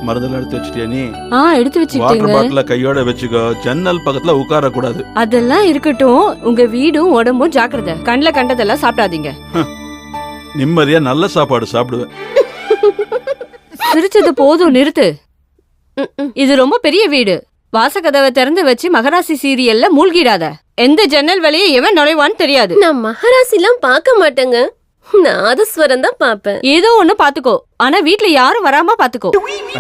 மருந்தெல்லாம் எடுத்து வச்சிட்டியா நீ? எடுத்து வாட்டர் வச்சுட்டேங்க. பாட்டில கையோட வச்சுக்கோ. ஜன்னல் பக்கத்துல உட்கார கூடாது. அதெல்லாம் இருக்கட்டும். உங்க வீடும் உடம்பும் ஜாக்கிரதை. கண்ணுல கண்டதெல்லாம் சாப்பிடாதீங்க. நிம்மதியா நல்ல சாப்பாடு சாப்பிடுவேன். சிரிச்சது போதும், நிறுத்து. இது ரொம்ப பெரிய வீடு. வாசக்கதவை திறந்து வச்சு மகராசி சீரியல்ல மூழ்கிடாத. எந்த ஜன்னல் வழியே எவன் நுழைவான்னு தெரியாது. நான் மகராசிலாம் பார்க்க மாட்டேங்க. நாதஸ்வரம் தான் பாப்பேன். ஏதோ ஒண்ணு பாத்துக்கோ. ஆனா வீட்ல யாரும் வராம பாத்துக்கோ.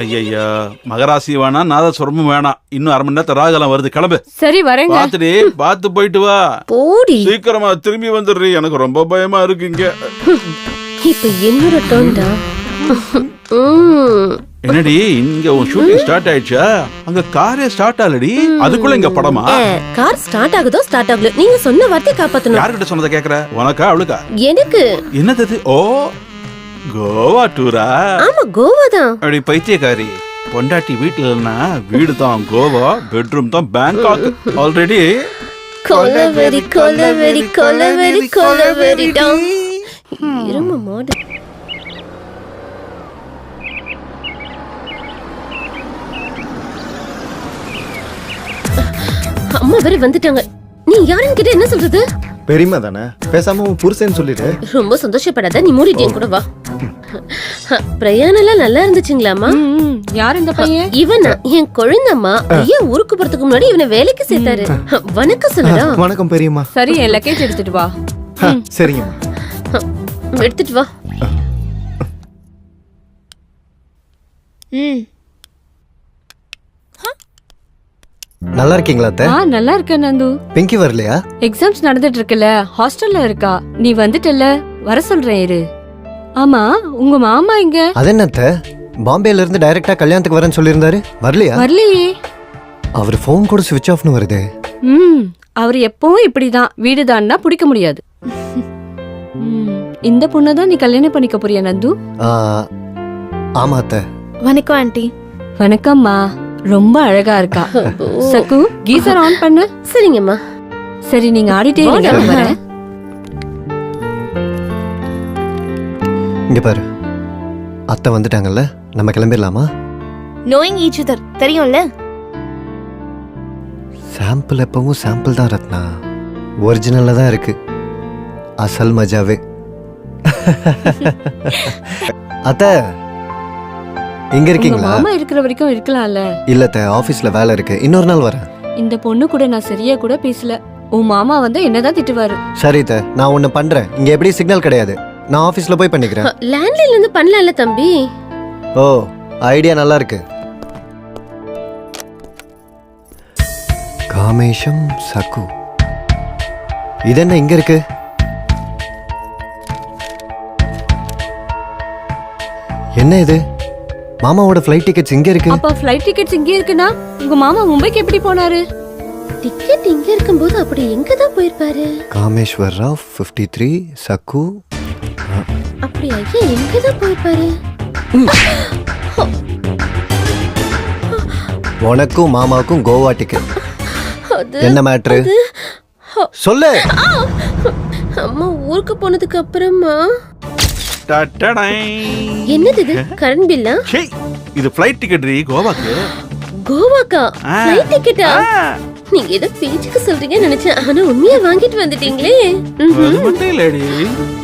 ஐயா, மகராசி வேணாம், நாதஸ்வரமும் வேணாம். இன்னும் 1/2 மணி நேரத்துல ராகலாம் வருது. கிளம்பு. சரி வரேங்க. பாத்துடி, பாத்து போயிட்டு வா. போடி. சீக்கிரமா திரும்பி வந்துடுறீ. எனக்கு ரொம்ப பயமா இருக்கு இங்க. இப்ப என்னோட டோன்டா. என்னடி இங்க உன் ஷூட்டிங் ஸ்டார்ட் ஆயிடுச்சா? அங்க காரே ஸ்டார்ட் ஆகலடி. அதுக்குள்ள இங்க படமா? கார் ஸ்டார்ட் ஆகுதோ ஸ்டார்ட் ஆகல. நீங்க சொன்ன வார்த்தை காப்பாத்தணும். யார்கிட்ட சொன்னதை கேக்குற? உனக்கா அவளுக்கா? எனக்கு. என்னது? ஓ, கோவா டூரா? ஆமா, கோவா தான். அப்படி பைத்தியக்காரி. பொண்டாட்டி வீட்டுல இல்லைன்னா வீடு தான் கோவா, பெட்ரூம் தான் பேங்காக். ஆல்ரெடி கொலவெறி கொலவெறி கொலவெறி கொலவெறி டாம். இரும மாடு. அம்மா வேற வந்துட்டாங்க. நீ யாருன்னு கிட்ட என்ன சொல்றது? பெரியமா தானே, பேசாம உன் புருஷன்னு சொல்லிடு. ரொம்ப சந்தோஷப்படாத, நீ மூடிட்டு என் கூட வா. பிரயாணம் எல்லாம் நல்லா இருந்துச்சுங்களாமா? யார் இந்த பையன்? இவனா என் குழந்தம்மா. ஐயா ஊருக்கு போறதுக்கு முன்னாடி இவனை வேலைக்கு சேர்த்தாரு. வணக்கம் சொல்லுடா. வணக்கம் பெரியம்மா. சரி, என் லக்கேஜ் எடுத்துட்டு வா. சரிங்கம்மா. எடுத்துட்டு வா. நல்லா இருக்கீங்களா அத்தை? நல்லா இருக்கேன் நந்து. பிங்கி வரலையா? எக்ஸாம்ஸ் நடந்துட்டு இருக்குல்ல, ஹாஸ்டல்ல இருக்கா. நீ வந்துட்டல்ல, வர சொல்றேன் இரு. ஆமா, உங்க மாமா எங்க? அது என்ன அத்தை, பாம்பேல இருந்து டைரக்டா கல்யாணத்துக்கு வரேன்னு சொல்லியிருந்தாரு. வரலையா? வரலையே. அவர் போன் கூட ஸ்விட்ச் ஆஃப்னு வருது. அவர் எப்பவும் இப்படிதான். வீடுதான்னா பிடிக்க முடியாது. இந்த பொண்ணதான் நீ கல்யாணம் பண்ணிக்க போறியா நந்து? ஆமா அத்தை. வணக்கம் ஆண்டி. வணக்கம்மா. ரொம்ப அழகா இருக்கா. சக்கு, கீசர் ஆன் பண்ணு. சரிங்கம்மா. சரி, நீங்க ஆடிட்டே இருங்க, நான் வரேன். இங்க பாரு, அத்தை வந்துட்டாங்கல்ல, நம்ம கிளம்பிடலாமா? நோயிங் ஈச் அதர் தெரியும்ல. சாம்பிள் எப்பவும் சாம்பிள் தான் ரத்னா. ஒரிஜினல்ல தான் இருக்கு அசல் மஜாவே. அத்தை எங்க இருக்கீங்களா? மாமா இருக்கிற வரைக்கும் இருக்கலாம்ல. இல்ல அத்தை, ஆபீஸ்ல வேலை இருக்கு. இன்னொரு நாள் வரேன். இந்த பொண்ணு கூட நான் சரியா கூட பேசல. உன் மாமா வந்து என்னதான் திட்டுவாரு. சரி அத்தை, நான் ஒண்ணு பண்றேன். இங்க எப்படி சிக்னல் கிடையாது, நான் ஆபீஸ்ல போய் பண்ணிக்கிறேன். லேண்ட்லைன்ல இருந்து பண்ணலாம்ல தம்பி. ஓ, ஐடியா நல்லா இருக்கு. காமேஷம் சக்கு. இது என்ன இங்க இருக்கு? என்ன இது? மாமாவோட ஃப்ளைட் டிக்கெட்ஸ் இங்க இருக்கு. அப்ப ஃப்ளைட் டிக்கெட்ஸ் இங்க இருக்குனா உங்க மாமா மும்பைக்கு எப்படி போனாரு? டிக்கெட் இங்க இருக்கும்போது அப்படி எங்க தான் போயிருப்பாரு? காமேஸ்வர் ராவ் 53 சக்கு. அப்படி ஐயா எங்க தான் போயிருப்பாரு? உனக்கும் மாமாவுக்கும் கோவா டிக்கெட். என்ன மேட்ரு சொல்லு. அம்மா ஊருக்கு போனதுக்கு அப்புறமா டடடை. என்னது இது? கரண்ட் பில்லா? ச்சே, இது ஃளைட் டிக்கெட் கோவாக்கு. கோவாக்கா ஃளைட் டிக்கெட்டா? நீங்க ஏதோ பேச்சுக்கு சொல்றீங்க நினைச்சேன். ஆனா உண்மையா வாங்கிட்டு வந்துட்டீங்களே. அது மட்டும் இல்லடி,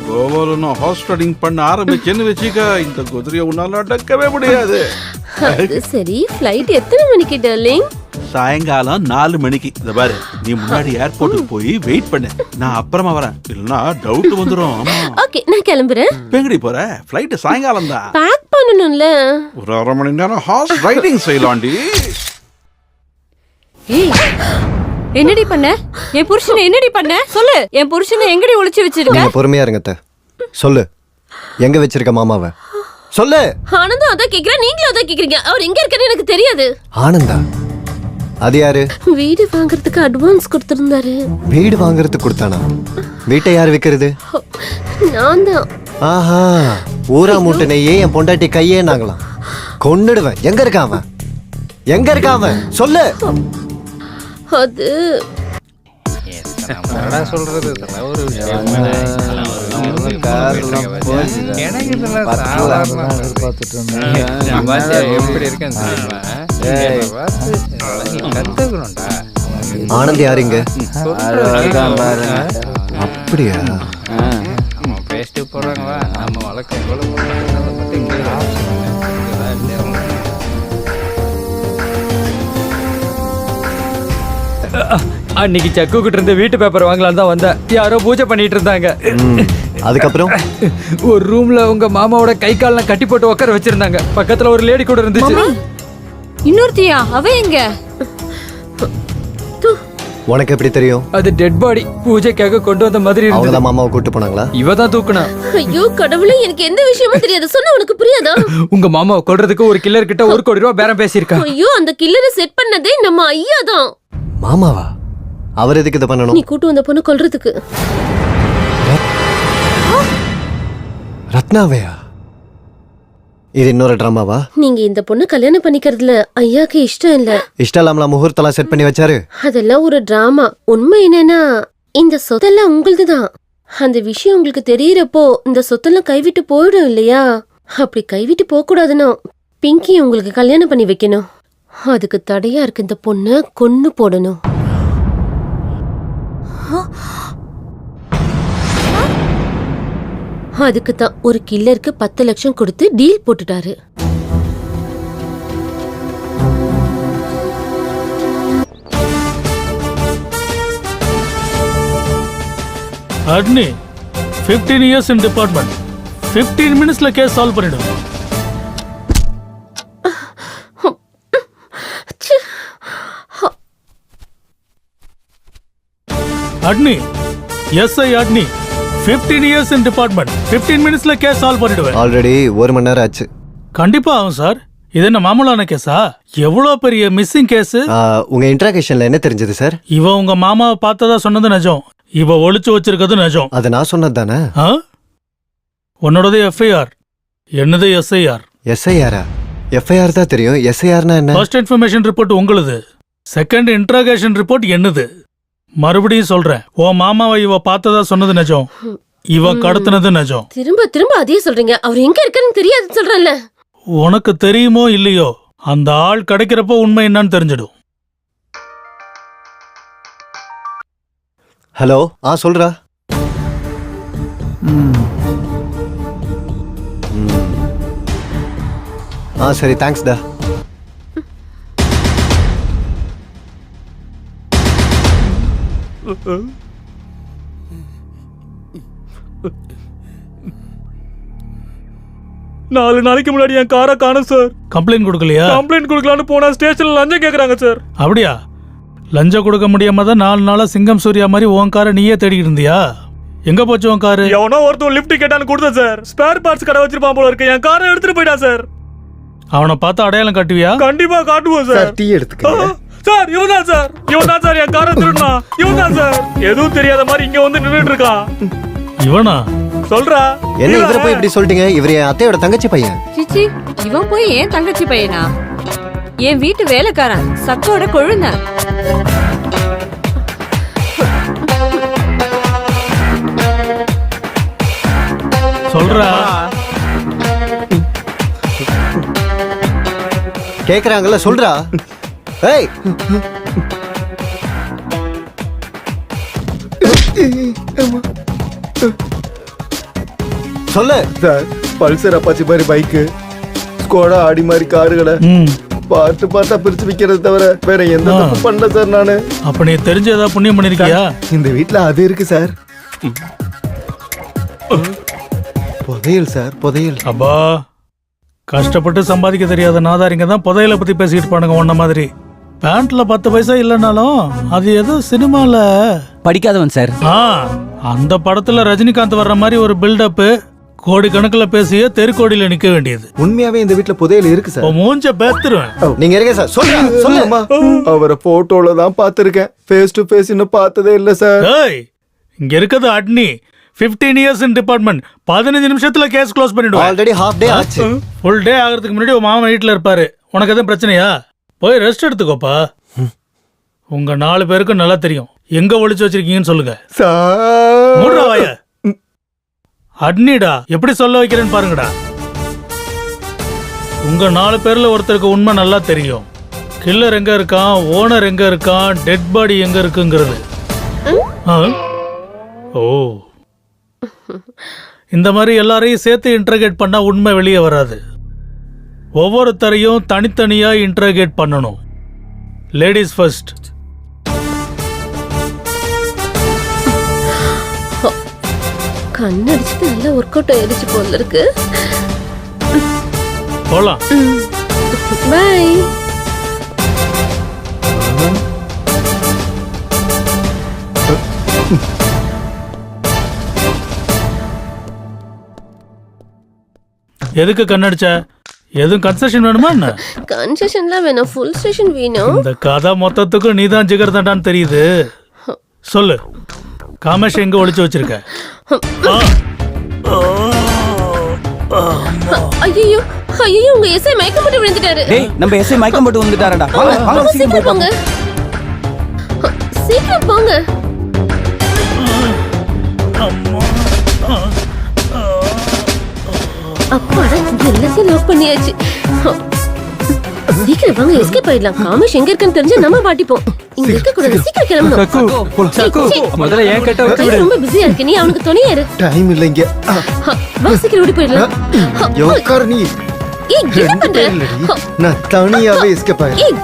கோவால நான் ஹார்ஸ் ரைடிங் பண்ண ஆரம்பிச்சேன்னு வெச்சுக்க, இந்த குதிரையை உன்னால அடக்கவே முடியாது. அது சரி, ஃளைட் எத்தனை மணிக்கு டார்லிங்? சாயங்காலம் 4 மணிக்கு. இத பாரு, நீ முன்னாடி ஏர்போர்ட்டுக்கு போய் வெயிட் பண்ணு. நான் அப்புறமா வரேன், இல்லனா டவுட் வந்துரும். ஆமா. ஓகே, நான் கிளம்புறேன். எங்கடி போற? ஃளைட் சாயங்காலம் தான். பேக் பண்ணனும்ல. ஒரு 1/2 மணி நேரம் ஹார்ஸ் ரைடிங் செய்யலாம்டி. ஏய், என்னடி பண்ண? என் புருஷனை என்னடி பண்ண? சொல்லு. என் புருஷனை எங்கடி ஒளிச்சு வச்சிருக்க? நீங்க பொறுமையா இருங்க அத்தை. சொல்லு, எங்க வச்சிருக்க மாமாவை சொல்லு. ஆனந்தம் அதான் கேக்குறா, நீங்களும் அதான் கேக்குறீங்க. அவர் எங்க இருக்காரு எனக்கு தெரியாது. ஆனந்தா? அது யாரு? வீடு வாங்குறதுக்கு அட்வான்ஸ் கொடுத்திருந்தாரு. வீடு வாங்குறதுக்கு கொடுத்தானா? வீட்டை யார் விக்கிறது? நான் தான். ஆஹா, ஊரா மூட்டனையே என் பொண்டாட்டி கையே நாங்களாம். கொன்னுடுவேன். எங்க இருக்கான் அவன்? எங்க இருக்கான் அவன்? சொல்லு. அது சொல்றது ஒரு விஷயம். ஆனந்த் யாருங்க? அப்படியா? அன்னைக்கு செக்கு கிட்ட இருந்து வீட்டு பேப்பர் வாங்கலான்னு தான் வந்தேன். யாரோ பூஜை பண்ணிட்டு இருந்தாங்க. அதுக்கப்புறம் ஒரு ரூம்ல உங்க மாமாவோட கை கால்லாம் கட்டி போட்டு உட்கார வச்சிருந்தாங்க. பக்கத்துல ஒரு லேடி கூட இருந்துச்சு. இன்னொருத்தியா? அவ எங்க? உனக்கு எப்படி தெரியும்? அது டெட் பாடி. பூஜைக்காக கொண்டு வந்த மாதிரி அவங்க இருந்தது. தான் மாமாவை கூட்டு போனாங்களா? இவ தான் தூக்குனா. ஐயோ கடவுளே, எனக்கு எந்த விஷயமும் தெரியாது. சொன்னா உனக்கு புரியாதா? உங்க மாமாவை கொல்றதுக்கு ஒரு கில்லர் கிட்ட 1 கோடி ரூபாய் பேரம் பேசியிருக்கா. ஐயோ, அந்த கில்லரை செட் பண்ணதே நம்ம ஐயா தான். மாமாவா? அவர் எதுக்கு இதை பண்ணணும்? நீ கூட்டு வந்த பொண்ணு கொல்றதுக்கு. ரத்னாவையா? இது இன்னொரு ட்ராமாவா? நீங்க இந்த பொண்ணு கல்யாணம் பண்ணிக்கிறதுல ஐயாக்கு இஷ்டம் இல்ல. இஷ்டம் இல்லாமல முகூர்த்தெல்லாம் செட் பண்ணி வச்சாரு. அதெல்லாம் ஒரு டிராமா. உண்மை என்னன்னா இந்த சொத்தெல்லாம் உங்களுதுதான். அந்த விஷயம் உங்களுக்கு தெரியறப்போ இந்த சொத்தெல்லாம் கைவிட்டு போயிடும் இல்லையா? அப்படி கைவிட்டு போக கூடாதுன்னா பிங்கி உங்களுக்கு கல்யாணம் பண்ணி வைக்கணும். அதுக்கு தடையா இருக்கு இந்த பொண்ணை கொன்னு போடணும். அதுக்கு தான் ஒரு கில்லருக்கு 10 லட்சம் கொடுத்து டீல் போட்டுட்டாரு. அட்னி 15 years in department. 15 minutesல கேஸ் சால்வ் பண்ணிடுவோம். அட்னி எஸ்ஐ அட்னி 15 years in department. 15 minutesல கேஸ் சால்வ் பண்ணிடுவேன். ஆல்ரெடி 1 மணி நேரம் ஆச்சு. கண்டிப்பா ஆகும் சார். இது என்ன மாமூலான கேஸா? எவ்வளவு பெரிய மிஸ்ஸிங் கேஸ். உங்க இன்ட்ராகேஷன்ல என்ன தெரிஞ்சது சார்? இவ உங்க மாமாவை பார்த்ததா சொன்னது நிஜம். இவ ஒளிச்சு வச்சிருக்கிறது நிஜம். அது நான் சொன்னது தானே? உன்னோடது எஃப்ஐஆர், என்னது எஸ்ஐஆர். எஸ்ஐஆரா? எஃப்ஐஆர் தான் தெரியும். எஸ்ஐஆர்னா என்ன? ஃபர்ஸ்ட் இன்ஃபர்மேஷன் ரிப்போர்ட் உங்களுது, செகண்ட் இன்ட்ராகேஷன் ரிப்போர்ட் என்னது. மறுபடியும் சொல்றேன், ஓ மாமாவை இவ பார்த்ததா சொன்னது நிஜம், இவ கடத்தினது நிஜம். திரும்ப திரும்ப அதே சொல்றீங்க. அவர் எங்க இருக்காருன்னு தெரியாது சொல்றேன்ல. உனக்கு தெரியுமோ இல்லையோ, அந்த ஆள் கிடைக்கிறப்போ உண்மை என்னன்னு தெரிஞ்சிடும். ஹலோ, சொல்றா. சரி, தேங்க்ஸ் டா. நாலு நாளைக்கு முன்னாடி என் காரை காணும் சார். கம்ப்ளைண்ட் கொடுக்கலையா? கம்ப்ளைண்ட் கொடுக்கலான்னு போனா ஸ்டேஷன்ல லஞ்சம் கேக்குறாங்க சார். அப்படியா? லஞ்சம் கொடுக்க முடியாம தான் 4 நாளா சிங்கம் சூர்யா மாதிரி உன் காரை நீயே தேடிக்கிட்டு இருந்தியா? எங்க போச்சு உன் காரு? எவனோ ஒருத்தன் லிஃப்ட் கேட்டான்னு கொடுத்த சார். ஸ்பேர் பார்ட்ஸ் கடை வச்சிருப்பான் போல இருக்கு. என் காரை எடுத்துட்டு போயிட்டா சார். அவனை பார்த்து அடையாளம் காட்டுவியா? கண்டிப்பா காட்டுவோம் சார். டீ எடுத்துக்க சார். இவன்தான் சார், இவன்தான் சார் என் காரை திருடுனா. இவன்தான் சார், எதுவும் தெரியாத மாதிரி இங்க வந்து நின்னுட்டு இருக்கான். இவனா? சொல்றா. என்ன இவரை போய் இப்படி சொல்லிட்டீங்க? இவர் என் அத்தையோட தங்கச்சி பையன். சிச்சி, இவன் போய் ஏன் தங்கச்சி பையனா? என் வீட்டு வேலைக்காரன், சக்கோட கொழுந்த. சொல்றா. கேக்குறாங்கல்ல, சொல்றா. ஏய், சொல்லு. சார், பல்சர் அப்பாச்சி மாதிரி பைக்கு, ஸ்கோடா ஆடி மாதிரி காருகளை பார்த்து பார்த்தா பிரிச்சு விக்கிறது தவிர வேற எந்த தப்பு பண்ணல சார் நானு. அப்ப நீ தெரிஞ்ச ஏதாவது புண்ணியம் பண்ணிருக்கியா? இந்த வீட்ல அது இருக்கு சார். புதையல் சார், புதையல். அப்பா, கஷ்டப்பட்டு சம்பாதிக்க தெரியாத நாதாரிங்க தான் புதையலை பத்தி பேசிட்டு பானுங்க. உன்ன மாதிரி பேண்ட்ல 10 பைசா இல்லைனாலும் அது ஏதோ சினிமால படிக்காதவன் சார். அந்த படத்துல ரஜினிகாந்த் வர்ற மாதிரி ஒரு பில்டப், கோடிக்கணக்கில் பேசிய தெருக்கோடியில நிக்க வேண்டியது. உண்மையாவே இந்த வீட்ல புதையல் இருக்கு சார். மூஞ்ச பேத்துருவேன். நீங்க இருங்க சார். சொல்லுமா. அவரை போட்டோல தான் பாத்துருக்கேன், ஃபேஸ் டு ஃபேஸ் இன்னும் பார்த்ததே இல்ல சார். இங்க இருக்குது அட்னி 15 years in department. 15 நிமிஷத்துல கேஸ் க்ளோஸ் பண்ணிடுவோம். ஆல்ரெடி ஹாஃப் டே ஆச்சு. ஃபுல் டே ஆகிறதுக்கு முன்னாடி உன் மாமா வீட்டுல இருப்பாரு. உனக்கு எதுவும் பிரச்சனையா? போய் ரெஸ்ட் எடுத்துக்கோப்பா. உங்க 4 பேருக்கும் நல்லா தெரியும் எங்க ஒளிச்சு வச்சிருக்கீங்கன்னு சொல்லுங்க. சார், மூடுறா வாய. அட்னிடா எப்படி சொல்ல வைக்கிறேன்னு பாருங்கடா. உங்க 4 பேர்ல ஒருத்தருக்கு உண்மை நல்லா தெரியும். கில்லர் எங்க இருக்கான், ஓனர் எங்க இருக்கான், டெட் பாடி எங்க இருக்குங்கிறது. ஆ? ஓ, இந்த மாதிரி எல்லாரையும் சேர்த்து இன்டர்கேட் பண்ணா உண்மை வெளியே வராது. ஒவ்வொருத்தரையும் தனித்தனியா இன்டர்கேட் பண்ணணும். Ladies first. கண்ணடிச்சது நல்லா ஒர்க் அவுட் ஆயிடுச்சு போல இருக்கு. போலாம். பை. எதுக்கு கண்ணடிச்ச? எதுவும் கன்செஷன் வேணுமா என்ன? கன்செஷன்லாம் வேணும், ஃபுல் ஸ்டேஷன் வேணும். இந்த கதை மொத்தத்துக்கும் நீதான் ஜிகர் தண்டான்னு தெரியுது. சொல்லு, காமேஷ் எங்க ஒளிச்சு வச்சிருக்க? ஐயோ ஐயோ, உங்க எஸ்ஐ மயக்கம் போட்டு விழுந்துட்டாரு. டேய், நம்ம எஸ்ஐ மயக்கம் போட்டு வந்துட்டாரடா. வாங்க வாங்க, சீக்கிரம் போங்க, சீக்கிரம் போங்க. அப்பாடா, எல்லாத்தையும் லாக் பண்ணியாச்சு. சீக்கிரம் வாங்க, எஸ்கேப் ஆயிடலாம். காமேஷ் எங்க இருக்குன்னு தெரிஞ்சா நம்ம மாட்டிப்போம். இங்க இருக்க கூடாது, சீக்கிரம் கிளம்பணும். முதல்ல ஏன் கேட்ட விட்டு ஐயோ, ரொம்ப பிஸியா இருக்கு, நீ அவனுக்கு துணையா இரு. டைம் இல்லைங்க. வா, சீக்கிரம் ஓடி போயிடலாம். உட்காரு நீ. ஏய், என்ன பண்ற? நான் தனியாவே எஸ்கேப் ஆயிடுறேன்.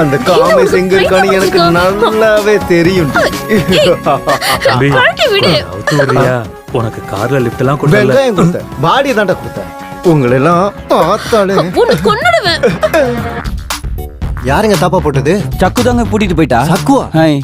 அந்த காமேஷ் எங்க இருக்கான்னு எனக்கு நல்லாவே தெரியும். பாட்டி விடு. உனக்கு கார்ல லிஃப்ட் எல்லாம் வெங்காயம் கொடுத்தேன், பாடி தாண்டா கொடுத்தேன். உங்களை எல்லாம் பார்த்தாலே உன்னை கொன்னுடுவேன். யாருங்க தாப்பா போட்டது? சக்கு தாங்க கூட்டிட்டு போயிட்டா. சக்குவா? ஹாய்.